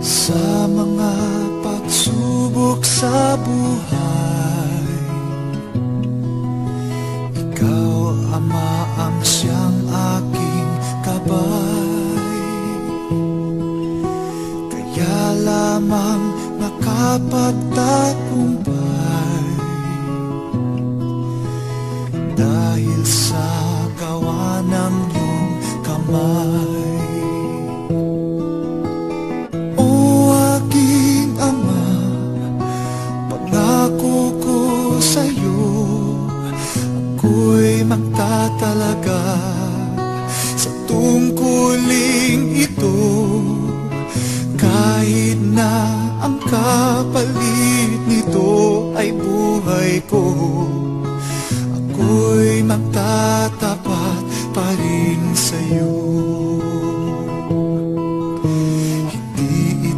Sa mga pagsubok sa buhay, ikaw, Ama, ang siyang aking gabay. Kaya lamang nakapagtagumpay, dahil sa gawa ng iyong kamay. Ako'y magtatalaga sa tungkuling ito, kahit na ang kapalit nito ay buhay ko. Ako'y magtatalaga